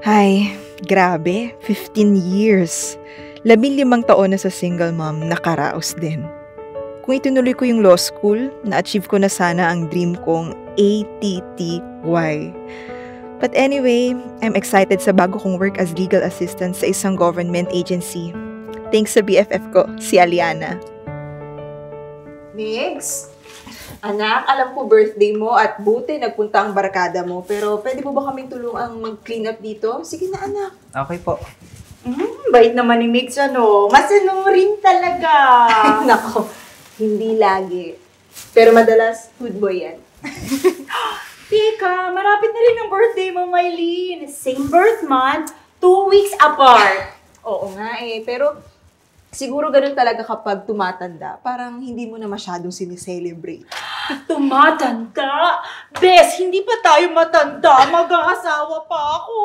Ay, grabe, 15 years. 15 taon na sa single mom, nakaraos din. Kung itinuloy ko yung law school, na-achieve ko na sana ang dream kong ATTY. But anyway, I'm excited sa bago kong work as legal assistant sa isang government agency. Thanks sa BFF ko, si Aliana. Migs, anak, alam ko birthday mo at buti nagpunta ang barkada mo. Pero pwede mo ba kaming tulungang mag-clean up dito? Sige na, anak. Okay po. Bait naman ni Migs, ano? Masanurin talaga. Nako, hindi lagi. Pero madalas, good boy yan. Teka, marapit na rin ang birthday mo, Mylene. Same birth month, 2 weeks apart. Oo nga pero siguro ganun talaga kapag tumatanda. Parang hindi mo na masyadong sineselebrate. Tumatanda? Bes, hindi pa tayo matanda. Mag-aasawa pa ako.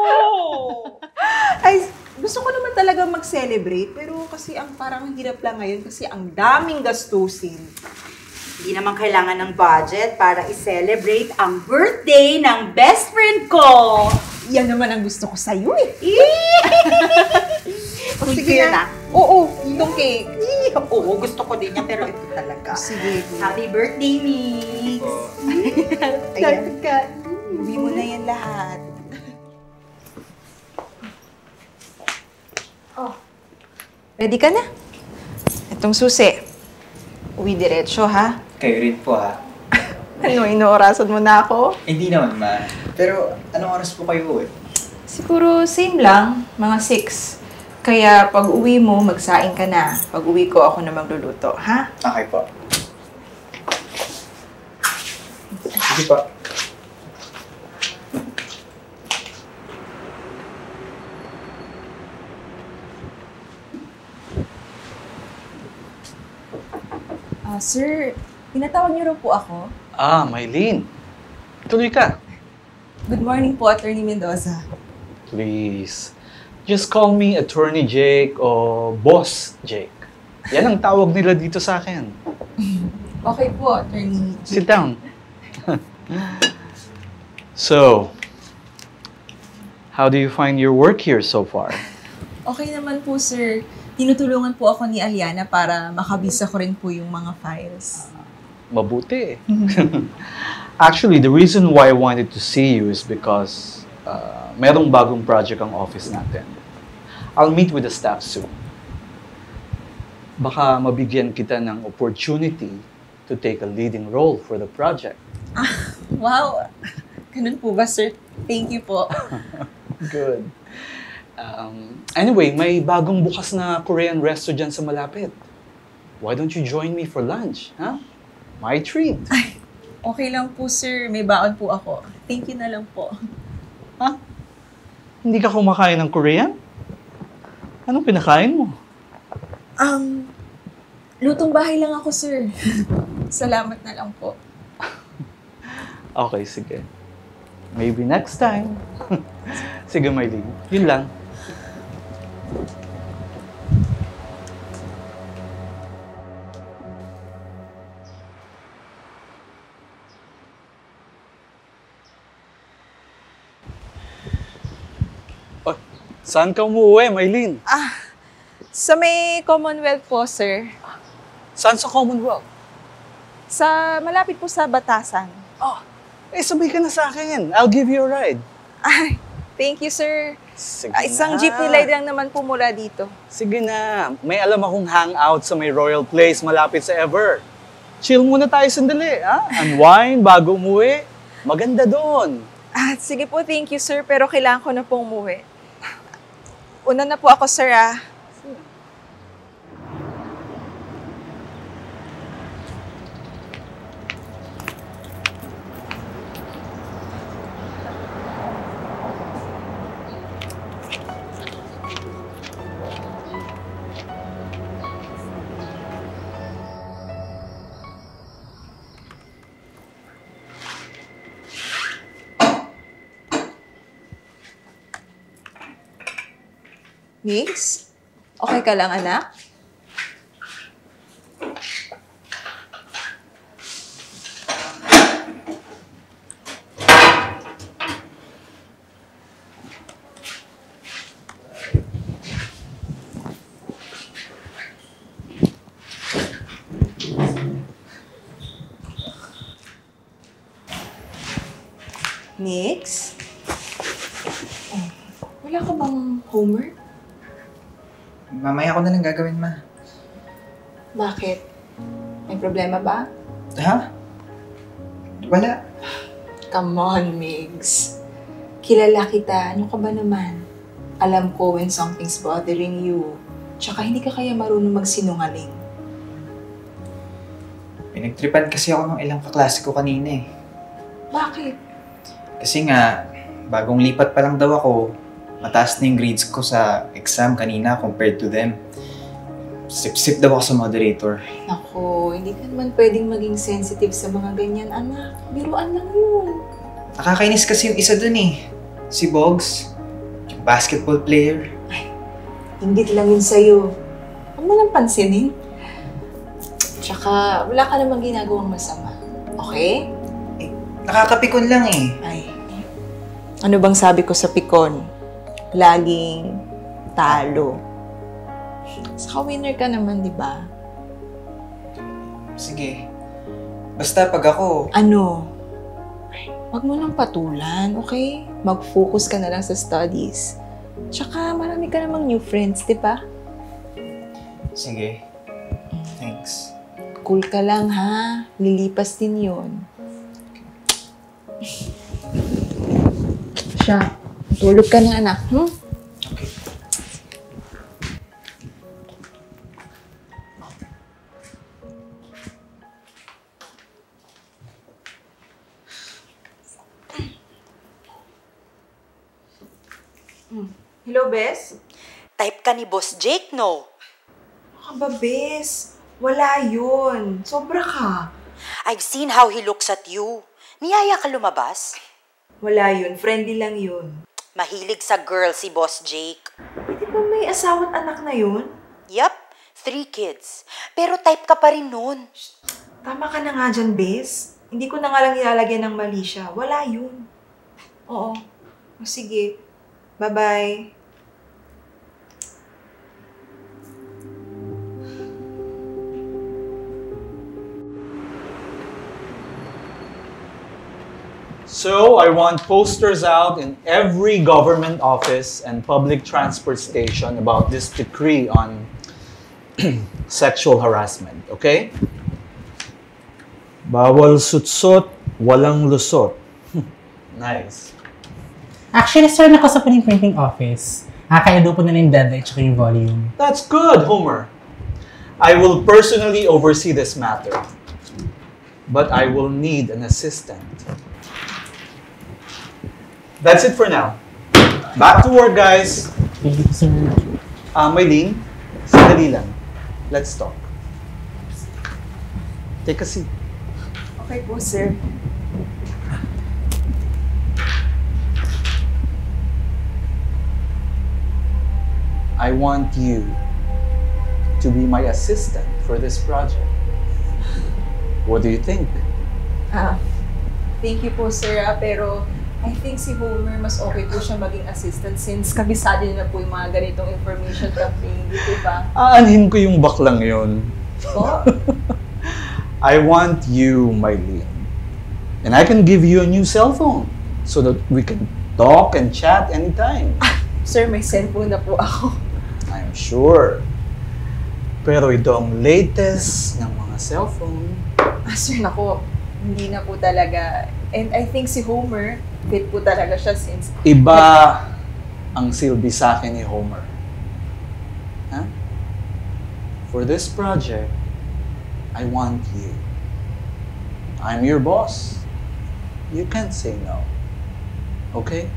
Ay, gusto ko naman talaga mag-celebrate. Pero kasi parang hirap lang ngayon kasi ang daming gastusin. Hindi naman kailangan ng budget para i-celebrate ang birthday ng best friend ko. Yan naman ang gusto ko sa'yo Sige na. Oo, itong cake. Oo, gusto ko din yan, pero ito talaga. Sige. Happy birthday, Migs. Ayan. Uwi mo na yan lahat. Ready ka na? Itong susi. Uwi diretso, ha? Kayo rin po ha. Ano, inoorasan mo na ako? Hindi naman ma. Pero anong oras po kayo Siguro same lang, mga 6. Kaya pag uwi mo, magsaing ka na. Pag uwi ko, ako na magluluto, ha? Okay po. Sige po. Sir, pinatawag niyo raw po ako. Mylene. Tuloy ka. Good morning po, Attorney Mendoza. Please. Just call me Attorney Jake o Boss Jake. Yan ang tawag nila dito sa akin. Okay po, Attorney. Sit down. So, how do you find your work here so far? Okay naman po, sir. Tinutulungan po ako ni Aliana para makabisa ko rin po yung mga files. Mabuti. Actually, the reason why I wanted to see you is because merong bagong project ang office natin. I'll meet with the staff soon. Baka mabigyan kita ng opportunity to take a leading role for the project. Wow! Ganun po ba, sir? Thank you po. Good. Anyway, may bagong bukas na Korean resto dyan sa malapit. Why don't you join me for lunch, huh? My treat. Ay, okay lang po, sir. May baon po ako. Thank you na lang po. Ha? Hindi ka kumakain ng Korean? Anong pinakain mo? Lutong bahay lang ako, sir. Salamat na lang po. Okay, sige. Maybe next time. Sige, Mylene. Yun lang. Oh, saan ka umuwi, Mylene? Sa may Commonwealth po, sir. Saan sa Commonwealth? Malapit po sa Batasan. Sabay ka na sa akin. I'll give you a ride. Ay, thank you, sir. Sige Isang na. jeepney ride lang naman po mula dito. Sige na. May alam akong hangout sa may Royal Place malapit sa Ever. Chill muna tayo sandali, ha? Unwind bago umuwi. Maganda doon. Sige po, thank you, sir. Pero kailangan ko na pong umuwi. Una na po ako, sir, Migs? Okay ka lang, anak? Nix? Oh, wala ka bang homework? Mamaya ko na lang gagawin, ma. Bakit? May problema ba? Ha? Wala. Come on, Migs. Kilala kita. Ano ka ba naman? Alam ko when something's bothering you. Tsaka hindi ka kaya marunong magsinungaling. Pinagtripan kasi ako ng ilang kaklase ko kanina eh. Bakit? Kasi nga, bagong lipat pa lang daw ako, mataas na yung grades ko sa exam kanina compared to them. Sip-sip daw ako sa moderator. Naku, hindi ka naman pwedeng maging sensitive sa mga ganyan, anak. Biruan lang yun. Nakakainis kasi yung isa dun eh. Si Boggs, yung basketball player. Ingit lang yun sa'yo. Huwag mo nang pansinin. Tsaka, wala ka namang ginagawang masama. Okay? Nakakapikon lang eh. Ay. Ano bang sabi ko sa pikon? Laging talo. Saka winner ka naman, di ba? Sige. Basta pag ako... Ano? Huwag mo nang patulan, okay? Mag-focus ka na lang sa studies. Tsaka marami ka namang new friends, di ba? Sige. Thanks. Cool ka lang, ha? Lilipas din yun. Siya, tulog ka na, anak. Okay. Hello, Bes? Type ka ni Boss Jake, no? Ano ba, Bes? Wala yun. Sobra ka. I've seen how he looks at you. Niyaya ka lumabas? Wala yun. Friendly lang yun. Mahilig sa girl si Boss Jake. Di ba may asawa't anak na yun? Yup, 3 kids. Pero type ka pa rin nun. Tama ka na nga dyan, Bes. Hindi ko na nga lang ilalagyan ng mali siya. Wala yun. Oo. O sige. Bye-bye. So, I want posters out in every government office and public transport station about this decree on sexual harassment, okay? Bawal sutsot, walang lusot. Nice. Actually, sir, nakausap po ng printing office. Kaya doon po nila yung deadline at yung volume. That's good, Homer. I will personally oversee this matter. But I will need an assistant. That's it for now. Back to work, guys. Thank you, sir. Maylene, sandali lang. Let's talk. Take a seat. Okay po, sir. I want you to be my assistant for this project. What do you think? Thank you po, sir. Pero I think si Homer, mas okay po siya maging assistant since kabisado niya na po yung mga ganitong information campaign. Di ba? Aanhin ko yung baklang yon. Po? I want you, Maylene. And I can give you a new cell phone so that we can talk and chat anytime. Sir, may cellphone na po ako. I'm sure. Pero ito ang latest ng mga cellphone. Sir, nako, hindi na po talaga. And I think si Homer, fit po talaga siya since... Iba ang silbi sa akin ni Homer. Huh? For this project, I want you. I'm your boss. You can't say no. Okay?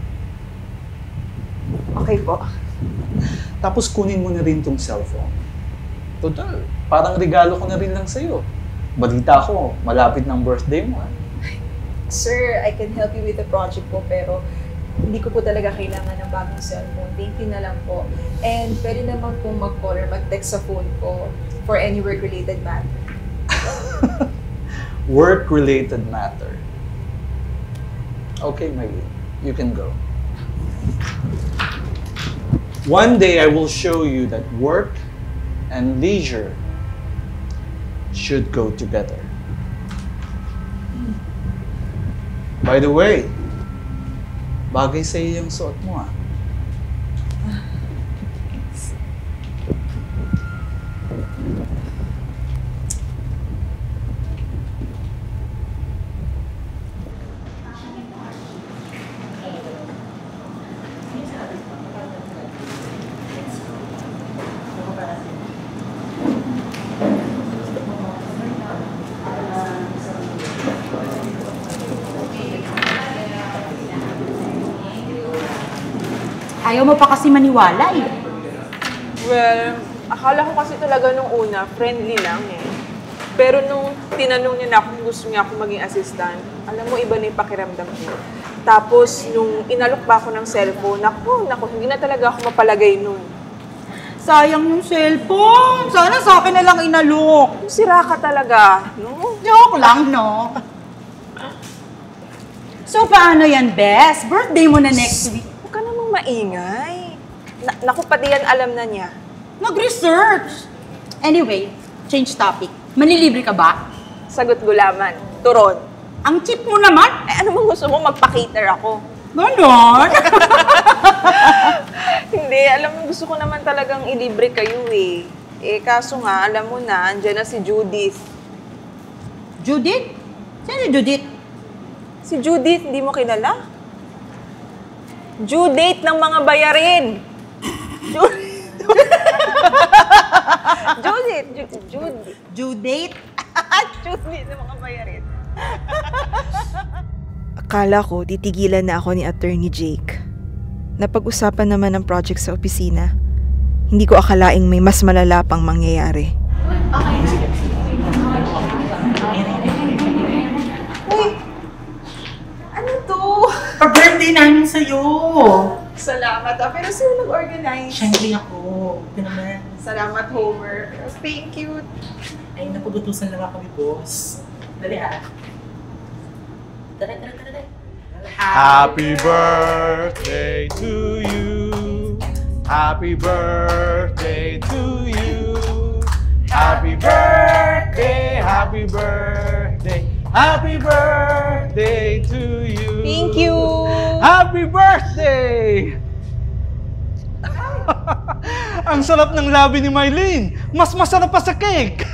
Okay po. Tapos kunin mo na rin tong cellphone. Total, parang regalo ko na rin lang sa'yo. Balita ko, malapit ng birthday mo. Sir, I can help you with the project po, pero hindi ko po talaga kailangan ng bagong cellphone. Thank you na lang po. And pwede naman pong mag-call or mag-text sa phone ko for any work-related matter. Work-related matter. Okay, Maylene, you can go. One day I will show you that work and leisure should go together. By the way, Bagay sa'yo yung suot mo ah. Ayaw mo pa kasi maniwala eh. Well, akala ko kasi talaga nung una, friendly lang eh. Pero nung tinanong niya na kung gusto niya ako maging assistant, alam mo, iba na yung pakiramdam ko. Tapos, nung inalok pa ako ng cellphone, naku, hindi na talaga ako mapalagay nun. Sayang yung cellphone. Sana sa akin na lang inalok. Sira ka talaga, no? Joke lang, no? So, paano yan, Bes? Birthday mo na next week. Huwag ka namang maingay. Naku, pati yan alam na niya. Nag-research. Anyway, change topic. Manlilibre ka ba? Sagot gulaman. Turon. Ang cheap mo naman. Eh, ano bang gusto mo? Magpa-cater ako. Ganon. Hindi, alam mo, gusto ko naman talagang ilibre kayo eh. Eh, kaso nga, alam mo na, andyan na si Judith. Judith? Sino si Judith? Si Judith, hindi mo kilala? Judith ng mga bayarin. Judith. Judith? Judith ng mga bayarin. Akala ko titigilan na ako ni Attorney Jake. Napag-usapan naman ang project sa opisina. Hindi ko akalaing may mas malala pang mangyayari. Ano to? Pa-birthday namin sa'yo! Salamat pero sino nag-organize? Siyempre ako. Ito naman. Salamat, Homer. Thank you. Ay, napagutusan lang ako ni boss. Dali Dali. Happy birthday to you. Happy birthday to you. Happy birthday, happy birthday. Happy birthday to you. Thank you. Happy birthday! Ang sarap ng labi ni Mylene. Mas masarap pa sa cake.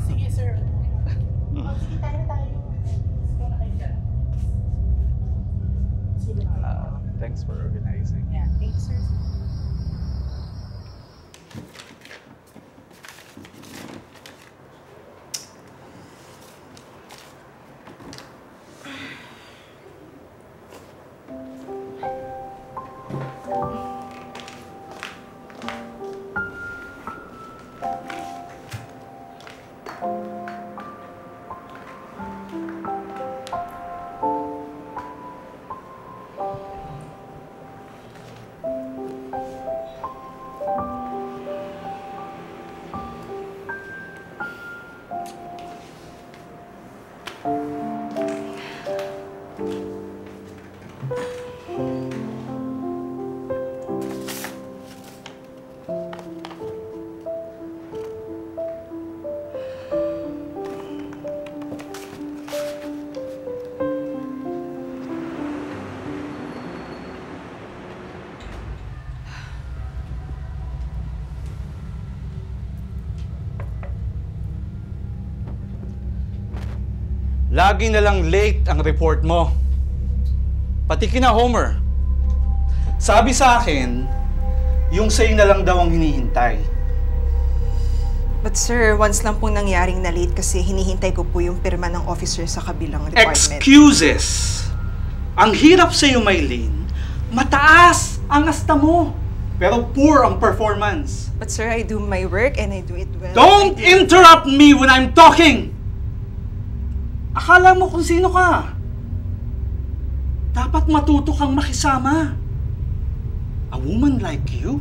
Sige, sir. Sige, tayo. Thanks for organizing. Yeah, thanks, sir. Lagi na lang late ang report mo. Pati kina Homer. Sabi sa akin, yung sa'yo na lang daw ang hinihintay. But sir, once lang pong nangyaring na late kasi hinihintay ko po yung pirma ng officer sa kabilang department. Excuses! Ang hirap sa'yo, Mylene. Mataas ang asta mo. Pero poor ang performance. But sir, I do my work and I do it well. Don't interrupt me when I'm talking! Akala mo kung sino ka. Dapat matuto kang makisama. A woman like you?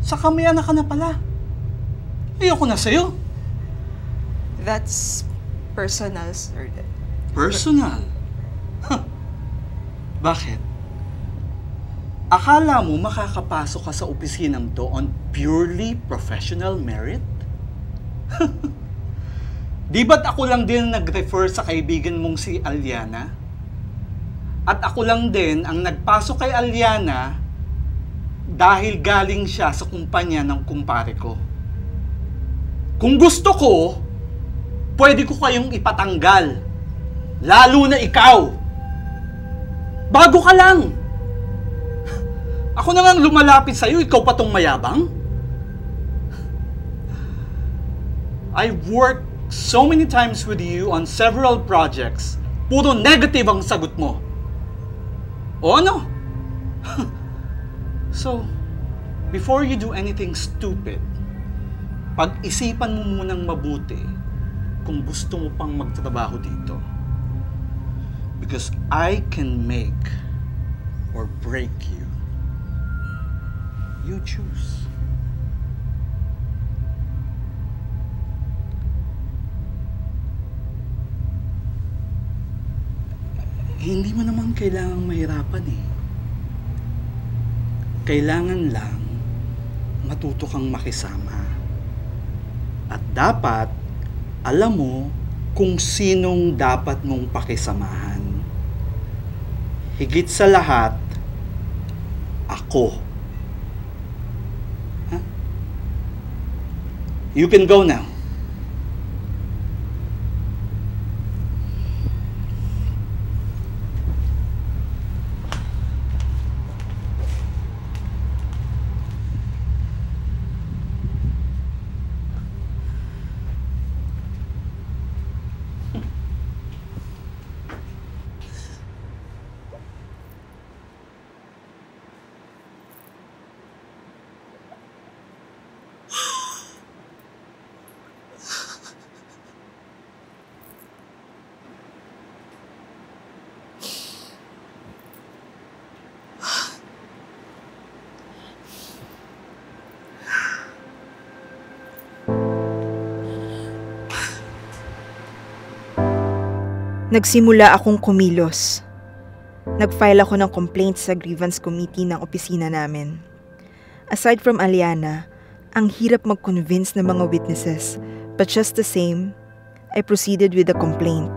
Sa may anak ka na pala. Ayoko na sa'yo. That's personal, sir. Personal? Bakit? Akala mo makakapasok ka sa opisinang to on purely professional merit? Di ba't ako lang din nag-refer sa kaibigan mong si Aliana? At ako lang din ang nagpasok kay Aliana dahil galing siya sa kumpanya ng kumpare ko. Kung gusto ko, pwede ko kayong ipatanggal. Lalo na ikaw. Bago ka lang. Ako na nga lumalapit sa'yo, ikaw pa tong mayabang? I've worked so many times with you on several projects. Puro negative ang sagot mo. O ano? So, before you do anything stupid, pag-isipan mo munang mabuti kung gusto mo pang magtrabaho dito. Because I can make or break you. You choose. Hindi mo naman kailangang mahirapan eh. Kailangan lang matuto kang makisama. At dapat alam mo kung sinong dapat mong pakisamahan. Higit sa lahat, ako. Huh? You can go now. Nagsimula akong kumilos. Nag-file ako ng complaint sa grievance committee ng opisina namin. Aside from Aliana, ang hirap mag-convince ng mga witnesses, but just the same, I proceeded with the complaint.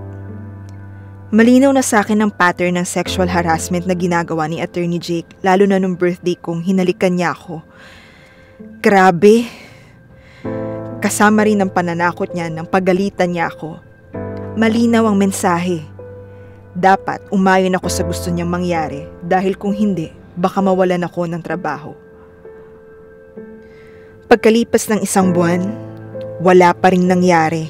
Malinaw na sa akin ang pattern ng sexual harassment na ginagawa ni Attorney Jake, lalo na nung birthday kong hinalikan niya ako. Grabe! Kasama rin ang pananakot niya ng pagalitan niya ako. Malinaw ang mensahe. Dapat umayon ako sa gusto niyang mangyari dahil kung hindi, baka mawalan ako ng trabaho. Pagkalipas ng 1 buwan, wala pa ring nangyari.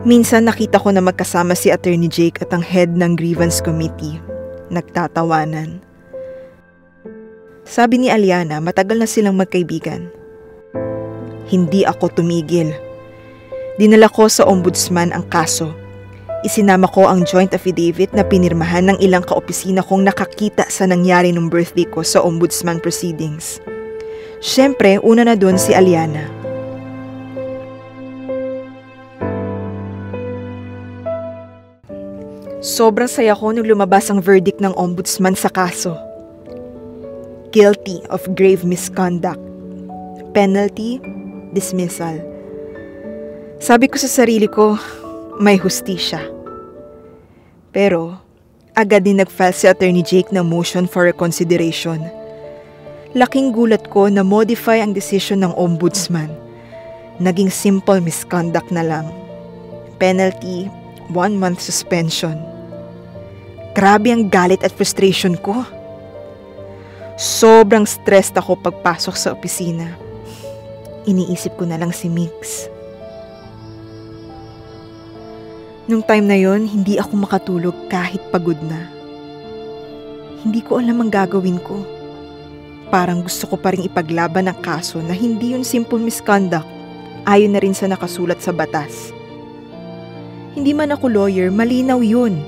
Minsan nakita ko na magkasama si Attorney Jake at ang head ng grievance committee. Nagtatawanan. Sabi ni Aliana, matagal na silang magkaibigan. Hindi ako tumigil. Dinala ko sa ombudsman ang kaso. Isinama ko ang joint affidavit na pinirmahan ng ilang kaopisina kong nakakita sa nangyari nung birthday ko sa ombudsman proceedings. Siyempre, una na doon si Aliana. Sobrang saya ko nung lumabas ang verdict ng ombudsman sa kaso. Guilty of grave misconduct. Penalty, dismissal. Sabi ko sa sarili ko, may hustisya. Pero, agad din nag-file si Attorney Jake ng motion for reconsideration. Laking gulat ko na modify ang desisyon ng ombudsman. Naging simple misconduct na lang. Penalty, 1 month suspension. Grabe ang galit at frustration ko. Sobrang stressed ako pagpasok sa opisina. Iniisip ko na lang si Mix. Nung time na yon, hindi ako makatulog kahit pagod na. Hindi ko alam ang gagawin ko. Parang gusto ko pa rin ipaglaban ang kaso na hindi yun simple misconduct. Ayon na rin sa nakasulat sa batas. Hindi man ako lawyer, malinaw yun.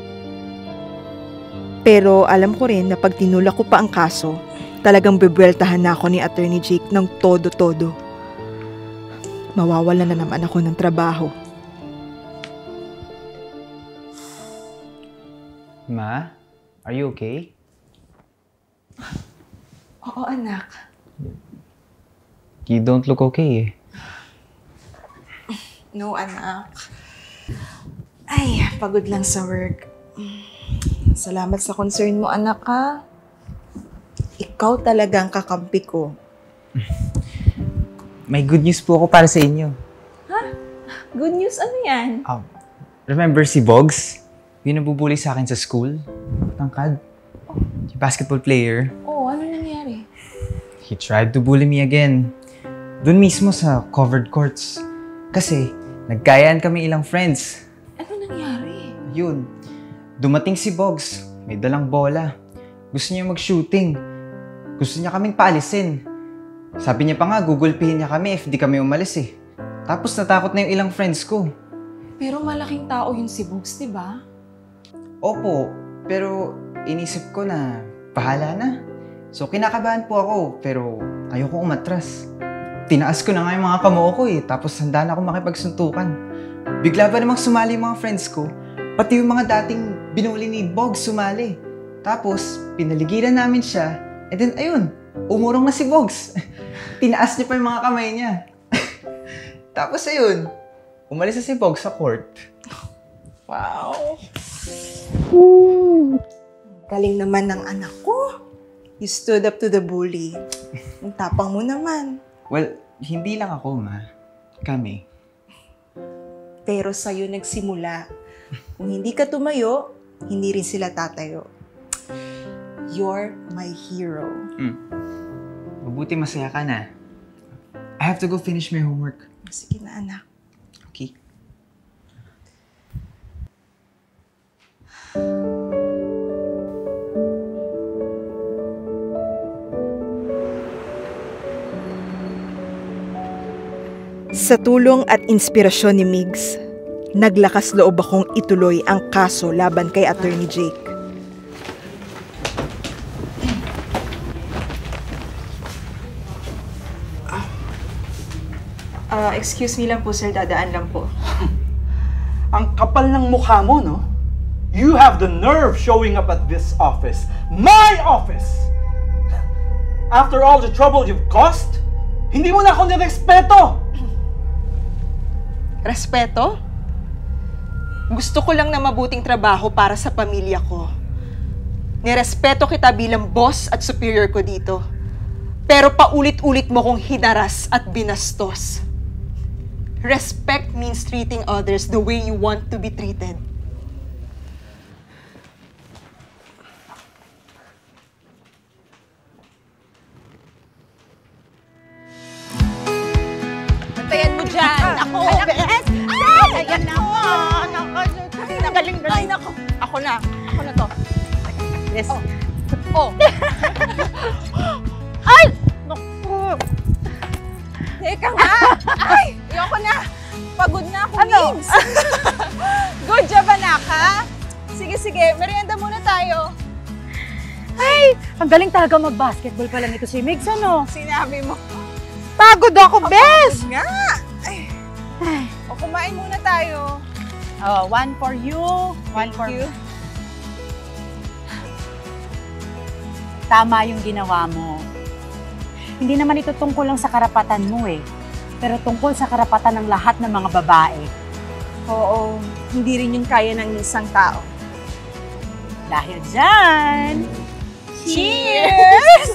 Pero alam ko rin na pag tinulak ko pa ang kaso, talagang bebweltahan na ako ni Attorney Jake ng todo-todo. Mawawala na naman ako ng trabaho. Ma, are you okay? Oo, anak. You don't look okay eh. No, anak. Ay, pagod lang sa work. Salamat sa concern mo, anak, ha? Ikaw talagang kakampi ko. May good news po ako para sa inyo. Good news, ano yan? Remember si Bogs? Yung nabubuli sa akin sa school? Tangkad. Yung basketball player. Oo, ano nangyari? He tried to bully me again. Doon mismo sa covered courts. Kasi, nagkayaan kami ilang friends. Ano nangyari? Yun. Dumating si Bogs. May dalang bola. Gusto niya mag-shooting. Gusto niya kaming paalisin. Sabi niya pa nga, gugulpihin niya kami if di kami umalis eh. Tapos natakot na yung ilang friends ko. Pero malaking tao yun si Bugs, di ba? Opo, pero inisip ko na bahala na. So kinakabahan po ako, pero ayoko umatras. Tinaas ko na nga yung mga kamao ko eh, tapos handa na ako makipagsuntukan. Bigla ba namang sumali yung mga friends ko? Pati yung mga dating binuli ni Bogs sumali. Tapos, pinaligiran namin siya, and then ayun, umurong na si Bogs. Tinaas niya pa yung mga kamay niya. Tapos ayun, umalis na si Bogs sa court. Wow. Galing naman ng anak ko. You stood up to the bully. Ang tapang mo naman. Well, hindi lang ako, ma. Kami. Pero sa'yo nagsimula. Kung hindi ka tumayo, hindi rin sila tatayo. You're my hero. Mabuti masaya ka na. I have to go finish my homework. Sige na, anak. Okay. Sa tulong at inspirasyon ni Migs, naglakas loob akong ituloy ang kaso laban kay Attorney Jake. Excuse me lang po, sir. Dadaan lang po. Ang kapal ng mukha mo, no? You have the nerve showing up at this office. My office! After all the trouble you've caused, hindi mo na ako nirespeto! Respeto? Gusto ko lang na mabuting trabaho para sa pamilya ko. Nirespeto kita bilang boss at superior ko dito. Pero paulit-ulit mo kong hinaras at binastos. Respect means treating others the way you want to be treated. Antayan mo dyan! Ako! Bes! Ay! Ayan na ako! Galing! Ay, nako! Ako na! Ako na to. Yes. Oh! Ay! Naku! Teka nga! Ay! Ayoko na! Pagod na ako, Migs! Good job, anak, ha? Sige, merienda muna tayo. Ay, ang galing talaga mag-basketball pa lang ito si Migs, ano? Sinabi mo. Pagod ako, bes! Nga! Ay. O, kumain muna tayo. Oh, one for you, one for you. me. Tama yung ginawa mo. Hindi naman ito tungkol lang sa karapatan mo eh. Pero tungkol sa karapatan ng lahat ng mga babae. Oo, hindi rin yun kaya ng isang tao. Dahil dyan, Cheers!